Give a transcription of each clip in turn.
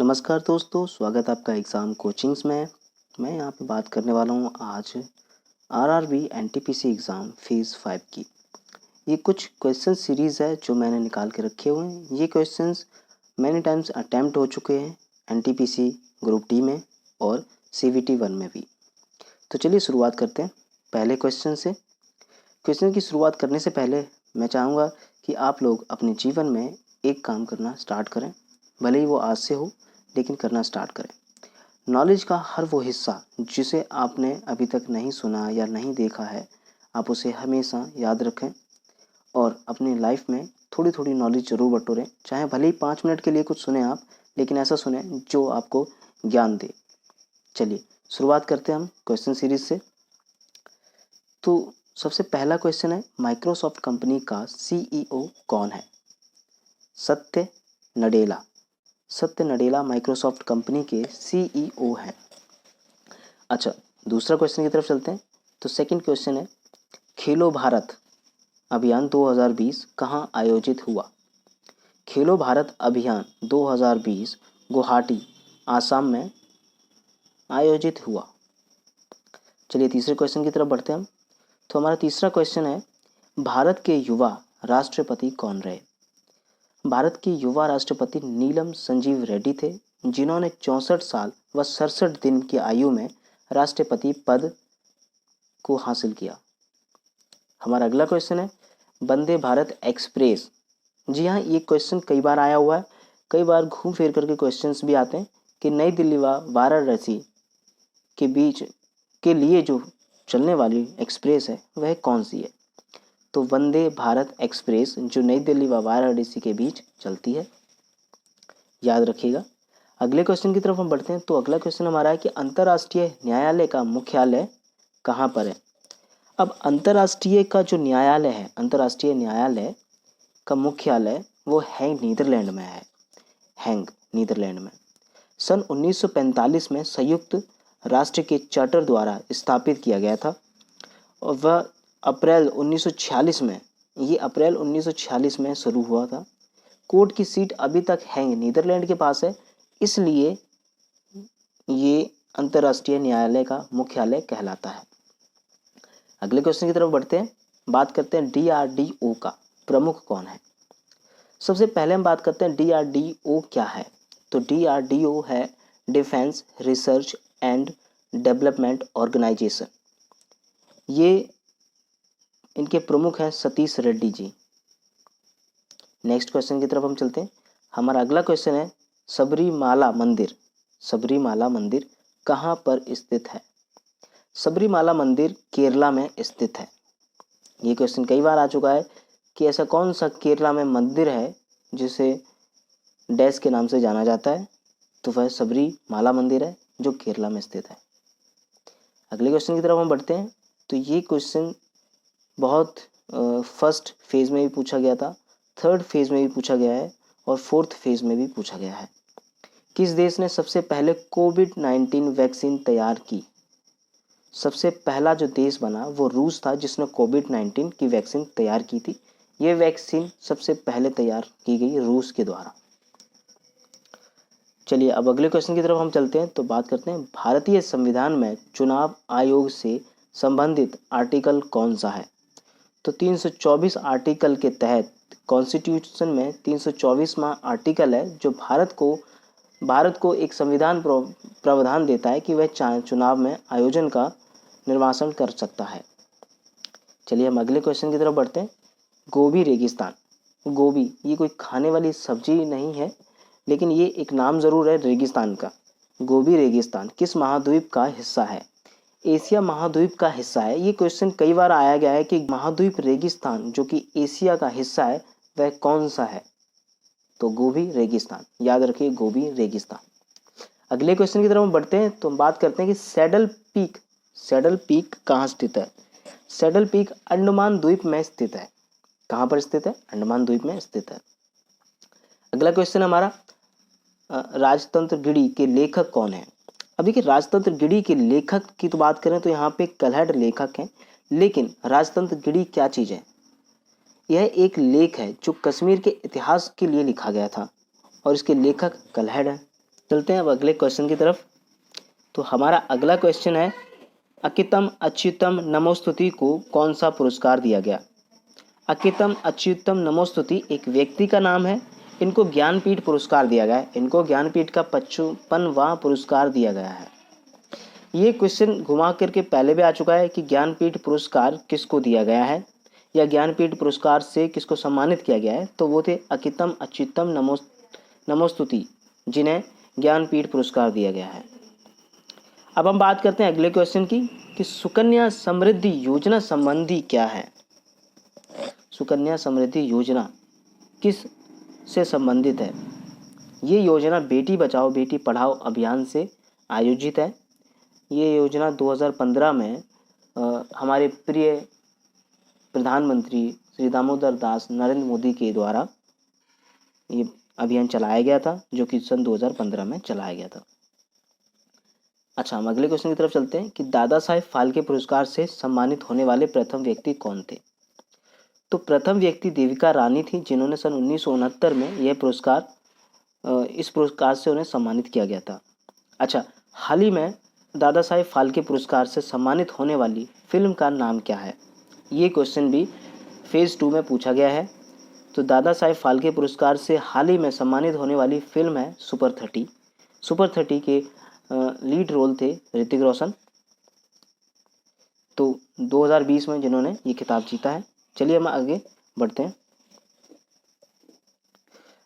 नमस्कार दोस्तों, स्वागत है आपका एग्ज़ाम कोचिंग्स में। मैं यहाँ पे बात करने वाला हूँ आज आरआरबी एनटीपीसी एग्ज़ाम फेज़ 5 की। ये कुछ क्वेश्चन सीरीज़ है जो मैंने निकाल के रखे हुए हैं। ये क्वेश्चंस मैनी टाइम्स अटैम्प्ट हो चुके हैं एनटीपीसी ग्रुप डी में और सीवीटी 1 में भी। तो चलिए शुरुआत करते हैं पहले क्वेश्चन से। क्वेश्चन की शुरुआत करने से पहले मैं चाहूँगा कि आप लोग अपने जीवन में एक काम करना स्टार्ट करें, भले ही वो आज से हो, लेकिन करना स्टार्ट करें। नॉलेज का हर वो हिस्सा जिसे आपने अभी तक नहीं सुना या नहीं देखा है, आप उसे हमेशा याद रखें और अपनी लाइफ में थोड़ी थोड़ी नॉलेज ज़रूर बटोरें। चाहे भले ही 5 मिनट के लिए कुछ सुने आप, लेकिन ऐसा सुने जो आपको ज्ञान दे। चलिए शुरुआत करते हैं हम क्वेश्चन सीरीज से। तो सबसे पहला क्वेश्चन है, माइक्रोसॉफ्ट कंपनी का सीईओ कौन है? सत्य नडेला। सत्य नडेला माइक्रोसॉफ्ट कंपनी के सीईओ हैं। अच्छा, दूसरा क्वेश्चन की तरफ चलते हैं। तो सेकंड क्वेश्चन है, खेलो भारत अभियान 2020 कहाँ आयोजित हुआ? खेलो भारत अभियान 2020 गुवाहाटी, आसाम में आयोजित हुआ। चलिए तीसरे क्वेश्चन की तरफ बढ़ते हैं हम। तो हमारा तीसरा क्वेश्चन है, भारत के युवा राष्ट्रपति कौन रहे? भारत के युवा राष्ट्रपति नीलम संजीव रेड्डी थे, जिन्होंने 64 साल व 67 दिन की आयु में राष्ट्रपति पद को हासिल किया। हमारा अगला क्वेश्चन है, वंदे भारत एक्सप्रेस। जी हाँ, ये क्वेश्चन कई बार आया हुआ है, कई बार घूम फिर करके क्वेश्चंस भी आते हैं कि नई दिल्ली व वाराणसी के बीच के लिए जो चलने वाली एक्सप्रेस है वह कौन सी है? तो वंदे भारत एक्सप्रेस जो नई दिल्ली व वाराणसी के बीच चलती है, याद रखिएगा। अगले क्वेश्चन की तरफ हम बढ़ते हैं। तो अगला क्वेश्चन हमारा है कि अंतर्राष्ट्रीय न्यायालय का मुख्यालय कहाँ पर है? अब अंतर्राष्ट्रीय का जो न्यायालय है, अंतर्राष्ट्रीय न्यायालय का मुख्यालय वो हैग नीदरलैंड में है। हैग नीदरलैंड में सन 1945 में संयुक्त राष्ट्र के चार्टर द्वारा स्थापित किया गया था और वह अप्रैल 1946 में अप्रैल 1946 में शुरू हुआ था। कोर्ट की सीट अभी तक हैग नीदरलैंड के पास है, इसलिए ये अंतर्राष्ट्रीय न्यायालय का मुख्यालय कहलाता है। अगले क्वेश्चन की तरफ बढ़ते हैं। बात करते हैं डीआरडीओ का प्रमुख कौन है? सबसे पहले हम बात करते हैं डीआरडीओ क्या है। तो डीआरडीओ है defence research and development organisation. ये इनके प्रमुख हैं सतीश रेड्डी जी। नेक्स्ट क्वेश्चन की तरफ हम चलते हैं। हमारा अगला क्वेश्चन है, सबरीमाला मंदिर। सबरीमाला मंदिर कहाँ पर स्थित है? सबरीमाला मंदिर केरला में स्थित है। ये क्वेश्चन कई बार आ चुका है कि ऐसा कौन सा केरला में मंदिर है जिसे डैश के नाम से जाना जाता है? तो वह सबरीमाला मंदिर है जो केरला में स्थित है। अगले क्वेश्चन की तरफ हम बढ़ते हैं। तो ये क्वेश्चन बहुत फर्स्ट फेज में भी पूछा गया था, थर्ड फेज में भी पूछा गया है और फोर्थ फेज में भी पूछा गया है। किस देश ने सबसे पहले कोविड-19 वैक्सीन तैयार की? सबसे पहला जो देश बना वो रूस था, जिसने कोविड-19 की वैक्सीन तैयार की थी। ये वैक्सीन सबसे पहले तैयार की गई रूस के द्वारा। चलिए अब अगले क्वेश्चन की तरफ हम चलते हैं। तो बात करते हैं, भारतीय संविधान में चुनाव आयोग से संबंधित आर्टिकल कौन सा है? तो 324 आर्टिकल के तहत कॉन्स्टिट्यूशन में 324वां आर्टिकल है जो भारत को एक संविधान प्रावधान देता है कि वह चुनाव में आयोजन का निर्वासन कर सकता है। चलिए हम अगले क्वेश्चन की तरफ बढ़ते हैं। गोबी रेगिस्तान। गोबी ये कोई खाने वाली सब्जी नहीं है, लेकिन ये एक नाम ज़रूर है रेगिस्तान का। गोबी रेगिस्तान किस महाद्वीप का हिस्सा है? एशिया महाद्वीप का हिस्सा है। ये क्वेश्चन कई बार आया गया है कि महाद्वीप रेगिस्तान जो कि एशिया का हिस्सा है वह कौन सा है? तो गोबी रेगिस्तान, याद रखिए गोबी रेगिस्तान। अगले क्वेश्चन की तरफ हम बढ़ते हैं। तो हम बात करते हैं कि सैडल पीक कहाँ स्थित है? सैडल पीक अंडमान द्वीप में स्थित है। कहाँ पर स्थित है? अंडमान द्वीप में स्थित है। अगला क्वेश्चन हमारा, राजतंत्र गिड़ी के लेखक कौन है? अब देखिए राजतंत्र गिड़ी के लेखक की तो बात करें तो यहाँ पे कल्हड़ लेखक हैं, लेकिन राजतंत्र गिड़ी क्या चीज़ है? यह एक लेख है जो कश्मीर के इतिहास के लिए लिखा गया था और इसके लेखक कल्हड़ हैं। चलते हैं अब अगले क्वेश्चन की तरफ। तो हमारा अगला क्वेश्चन है, अकितम अच्युतम नमोस्तुति को कौन सा पुरस्कार दिया गया? अकितम अच्युतम नमोस्तुति एक व्यक्ति का नाम है। इनको ज्ञानपीठ पुरस्कार दिया गया है। इनको ज्ञानपीठ का 55वां पुरस्कार दिया गया है। ये क्वेश्चन घुमा करके पहले भी आ चुका है कि ज्ञानपीठ पुरस्कार किसको दिया गया है या ज्ञानपीठ पुरस्कार से किसको सम्मानित किया गया है। तो वो थे अकितम अच्युतम नमोस्तुति, जिन्हें ज्ञानपीठ पुरस्कार दिया गया है। अब हम बात करते हैं अगले क्वेश्चन की कि सुकन्या समृद्धि योजना संबंधी क्या है? सुकन्या समृद्धि योजना किस से संबंधित है? ये योजना बेटी बचाओ बेटी पढ़ाओ अभियान से आयोजित है। ये योजना 2015 में हमारे प्रिय प्रधानमंत्री श्री दामोदर दास नरेंद्र मोदी के द्वारा ये अभियान चलाया गया था, जो कि सन 2015 में चलाया गया था। अच्छा, हम अगले क्वेश्चन की तरफ चलते हैं कि दादा साहेब फाल्के पुरस्कार से सम्मानित होने वाले प्रथम व्यक्ति कौन थे? तो प्रथम व्यक्ति देविका रानी थी, जिन्होंने सन 1969 में यह पुरस्कार इस पुरस्कार से उन्हें सम्मानित किया गया था। अच्छा, हाल ही में दादा साहेब फाल्के पुरस्कार से सम्मानित होने वाली फिल्म का नाम क्या है? ये क्वेश्चन भी फेज़ 2 में पूछा गया है। तो दादा साहेब फाल्के पुरस्कार से हाल ही में सम्मानित होने वाली फिल्म है सुपर 30। सुपर 30 के लीड रोल थे ऋतिक रोशन, तो 2020 में जिन्होंने ये खिताब जीता है। चलिए हम आगे बढ़ते हैं।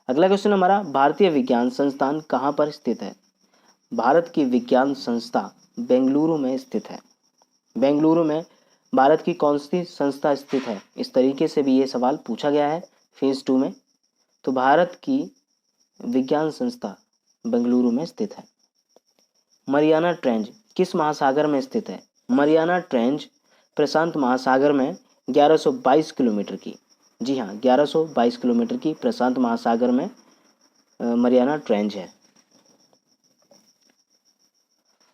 अगला क्वेश्चन हमारा, भारतीय विज्ञान संस्थान कहाँ पर स्थित है? भारत की विज्ञान संस्था बेंगलुरु में स्थित है। बेंगलुरु में भारत की कौन सी संस्था स्थित है? इस तरीके से भी ये सवाल पूछा गया है फेज़ 2 में। तो भारत की विज्ञान संस्था बेंगलुरु में स्थित है। मरियाना ट्रेंच किस महासागर में स्थित है? मरियाना ट्रेंच प्रशांत महासागर में 1122 किलोमीटर की, जी हाँ 1122 किलोमीटर की प्रशांत महासागर में मरियाना ट्रेंच है।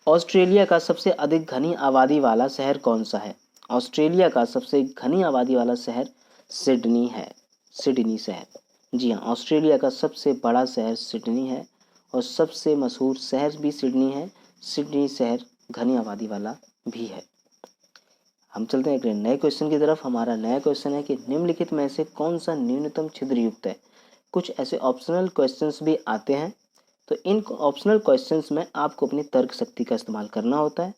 ऑस्ट्रेलिया का सबसे अधिक घनी आबादी वाला शहर कौन सा है? ऑस्ट्रेलिया का सबसे घनी आबादी वाला शहर सिडनी है। सिडनी शहर, जी हाँ ऑस्ट्रेलिया का सबसे बड़ा शहर सिडनी है और सबसे मशहूर शहर भी सिडनी है। सिडनी शहर घनी आबादी वाला भी है। हम चलते हैं एक नए क्वेश्चन की तरफ। हमारा नया क्वेश्चन है कि निम्नलिखित में से कौन सा न्यूनतम छिद्र युक्त है? कुछ ऐसे ऑप्शनल क्वेश्चंस भी आते हैं, तो इन ऑप्शनल क्वेश्चंस में आपको अपनी तर्क शक्ति का इस्तेमाल करना होता है।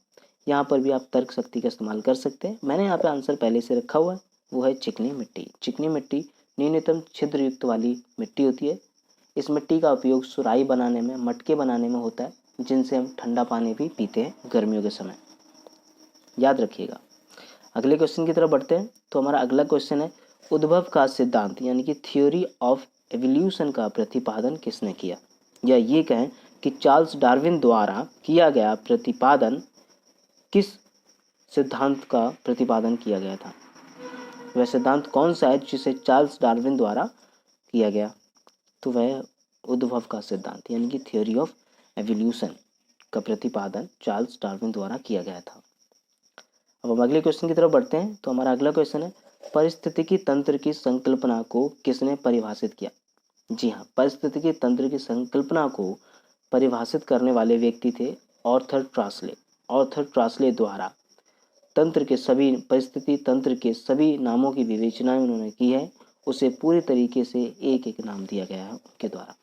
यहाँ पर भी आप तर्क शक्ति का इस्तेमाल कर सकते हैं। मैंने यहाँ पे आंसर पहले से रखा हुआ है, वो है चिकनी मिट्टी। चिकनी मिट्टी न्यूनतम छिद्र युक्त वाली मिट्टी होती है। इस मिट्टी का उपयोग सुराही बनाने में, मटके बनाने में होता है, जिनसे हम ठंडा पानी भी पीते हैं गर्मियों के समय, याद रखिएगा। अगले क्वेश्चन की तरफ बढ़ते हैं। तो हमारा अगला क्वेश्चन है, उद्भव का सिद्धांत यानी कि थ्योरी ऑफ एवोल्यूशन का प्रतिपादन किसने किया? या ये कहें कि चार्ल्स डार्विन द्वारा किया गया प्रतिपादन किस सिद्धांत का प्रतिपादन किया गया था? वह सिद्धांत कौन सा है जिसे चार्ल्स डार्विन द्वारा किया गया? तो वह उद्भव का सिद्धांत यानी कि थ्योरी ऑफ एवोल्यूशन का प्रतिपादन चार्ल्स डार्विन द्वारा किया गया था। अब हम अगले क्वेश्चन की तरफ बढ़ते हैं। तो हमारा अगला क्वेश्चन है, पारिस्थितिकी तंत्र की संकल्पना को किसने परिभाषित किया? जी हाँ, पारिस्थितिकी तंत्र की संकल्पना को परिभाषित करने वाले व्यक्ति थे आर्थर ट्रासले। आर्थर ट्रासले द्वारा तंत्र के सभी परिस्थिति तंत्र के सभी नामों की विवेचना उन्होंने की है। उसे पूरी तरीके से एक एक नाम दिया गया है उनके द्वारा।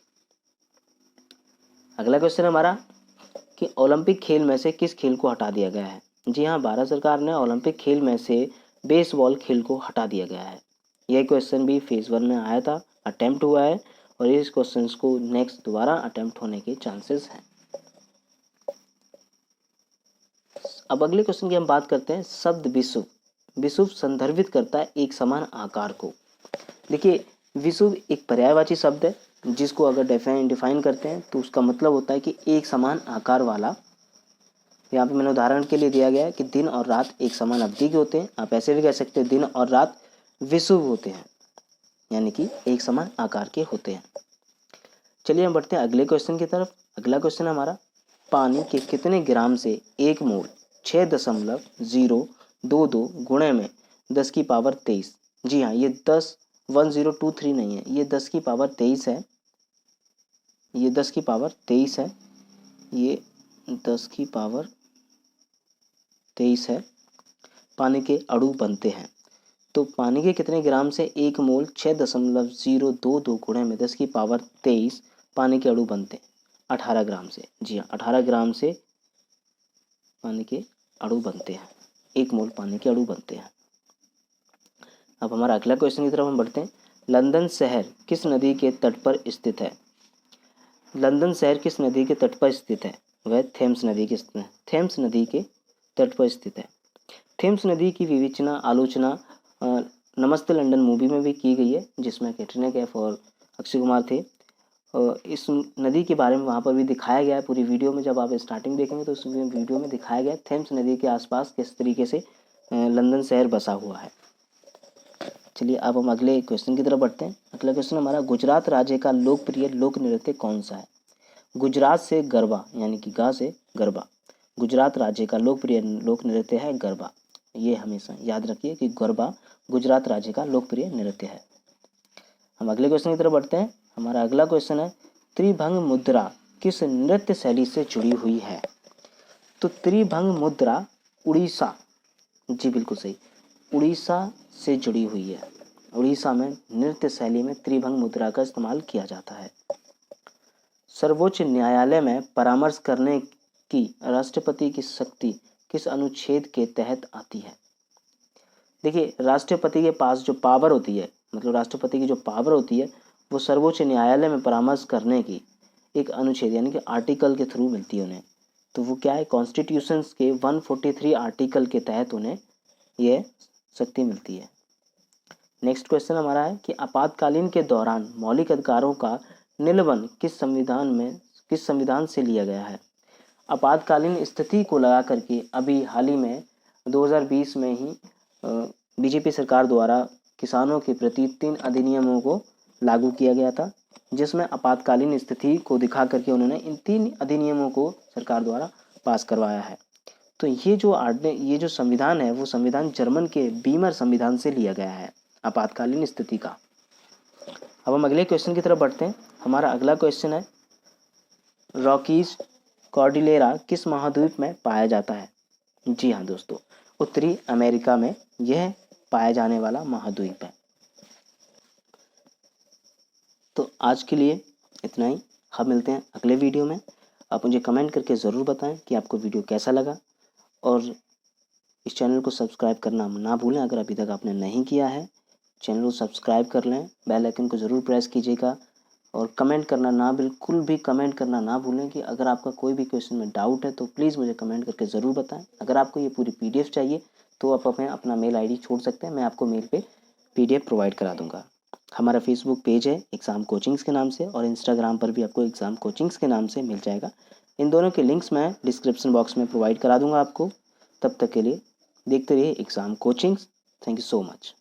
अगला क्वेश्चन हमारा कि ओलंपिक खेल में से किस खेल को हटा दिया गया है? जी हाँ, भारत सरकार ने ओलंपिक खेल में से बेसबॉल खेल को हटा दिया गया है। यह क्वेश्चन भी फेज़ 1 में आया था, अटेम्प्ट हुआ है और इस क्वेश्चन को नेक्स्ट दोबारा अटेम्प्ट होने के चांसेस हैं। अब अगले क्वेश्चन की हम बात करते हैं, शब्द विषुव। विषुव संदर्भित करता है एक समान आकार को। देखिए, विषुव एक पर्यायवाची शब्द है, जिसको अगर डिफाइन करते हैं तो उसका मतलब होता है कि एक समान आकार वाला। यहाँ पे मैंने उदाहरण के लिए दिया गया है कि दिन और रात एक समान अवधि के होते हैं। आप ऐसे भी कह सकते हैं दिन और रात विषुव होते हैं, यानी कि एक समान आकार के होते हैं। चलिए हम बढ़ते हैं अगले क्वेश्चन की तरफ। अगला क्वेश्चन हमारा, पानी के कितने ग्राम से एक मोल 6.022 गुणे में 10 की पावर 23? जी हाँ, ये 10 नहीं है, ये 10 की पावर 23 है। ये 10 की पावर 23 है। ये 10 की पावर 23 है पानी के अणु बनते हैं। तो पानी के कितने ग्राम से 1 मोल 6.022 गुणे में 10 की पावर 23 पानी के अणु बनते हैं? 18 ग्राम से। जी हाँ, 18 ग्राम से पानी के अणु बनते हैं, 1 मोल पानी के अणु बनते हैं। अब हमारा अगला क्वेश्चन की तरफ हम बढ़ते हैं। लंदन शहर किस नदी के तट पर स्थित है? लंदन शहर किस नदी के तट पर स्थित है? वह थेम्स नदी के थेम्स नदी के तट पर स्थित है। थेम्स नदी की विवेचना आलोचना नमस्ते लंदन मूवी में भी की गई है, जिसमें कैटरीना कैफ और अक्षय कुमार थे। इस नदी के बारे में वहाँ पर भी दिखाया गया है पूरी वीडियो में। जब आप स्टार्टिंग देखेंगे तो उस वीडियो में दिखाया गया है थेम्स नदी के आसपास किस तरीके से लंदन शहर बसा हुआ है। चलिए अब हम अगले क्वेश्चन की तरफ बढ़ते हैं। अगला क्वेश्चन हमारा, गुजरात राज्य का लोकप्रिय लोक नृत्य कौन सा है? गुजरात से गरबा, यानी कि गा से गरबा। गुजरात राज्य का लोकप्रिय लोक नृत्य है गरबा। ये हमेशा याद रखिए कि गरबा गुजरात राज्य का लोकप्रिय नृत्य है। हम अगले क्वेश्चन की तरफ बढ़ते हैं। हमारा अगला क्वेश्चन है, त्रिभंग मुद्रा किस नृत्य शैली से जुड़ी हुई है? तो त्रिभंग मुद्रा उड़ीसा, जी बिल्कुल सही, उड़ीसा से जुड़ी हुई है। उड़ीसा में नृत्य शैली में त्रिभंग मुद्रा का इस्तेमाल किया जाता है। सर्वोच्च न्यायालय में परामर्श करने की राष्ट्रपति की शक्ति किस अनुच्छेद के तहत आती है? देखिए, राष्ट्रपति के पास जो पावर होती है, मतलब राष्ट्रपति की जो पावर होती है, वो सर्वोच्च न्यायालय में परामर्श करने की एक अनुच्छेद यानी कि आर्टिकल के थ्रू मिलती है उन्हें। तो वो क्या है, कॉन्स्टिट्यूशन के 143 आर्टिकल के तहत उन्हें यह शक्ति मिलती है। नेक्स्ट क्वेश्चन हमारा है कि आपातकालीन के दौरान मौलिक अधिकारों का निलंबन किस संविधान से लिया गया है? आपातकालीन स्थिति को लगा करके अभी हाल ही में 2020 में ही बीजेपी सरकार द्वारा किसानों के प्रति 3 अधिनियमों को लागू किया गया था, जिसमें आपातकालीन स्थिति को दिखा करके उन्होंने इन 3 अधिनियमों को सरकार द्वारा पास करवाया है। तो ये जो संविधान है वो संविधान जर्मन के बीमर संविधान से लिया गया है आपातकालीन स्थिति का। अब हम अगले क्वेश्चन की तरफ बढ़ते हैं। हमारा अगला क्वेश्चन है, रॉकीज कॉर्डिलेरा किस महाद्वीप में पाया जाता है? जी हाँ दोस्तों, उत्तरी अमेरिका में यह पाया जाने वाला महाद्वीप है। तो आज के लिए इतना ही, हम मिलते हैं अगले वीडियो में। आप मुझे कमेंट करके ज़रूर बताएं कि आपको वीडियो कैसा लगा, और इस चैनल को सब्सक्राइब करना ना भूलें। अगर अभी तक आपने नहीं किया है, चैनल को सब्सक्राइब कर लें, बेल आइकन को ज़रूर प्रेस कीजिएगा, और कमेंट करना बिल्कुल भी कमेंट करना ना भूलें कि अगर आपका कोई भी क्वेश्चन में डाउट है तो प्लीज़ मुझे कमेंट करके ज़रूर बताएं। अगर आपको ये पूरी PDF चाहिए तो आप अपना मेल ID छोड़ सकते हैं, मैं आपको मेल पे PDF प्रोवाइड करा दूँगा। हमारा फेसबुक पेज है एग्ज़ाम कोचिंग्स के नाम से, और इंस्टाग्राम पर भी आपको एग्ज़ाम कोचिंग्स के नाम से मिल जाएगा। इन दोनों के लिंक्स मैं डिस्क्रिप्शन बॉक्स में प्रोवाइड करा दूँगा आपको। तब तक के लिए देखते रहिए exam coachings. Thank you so much.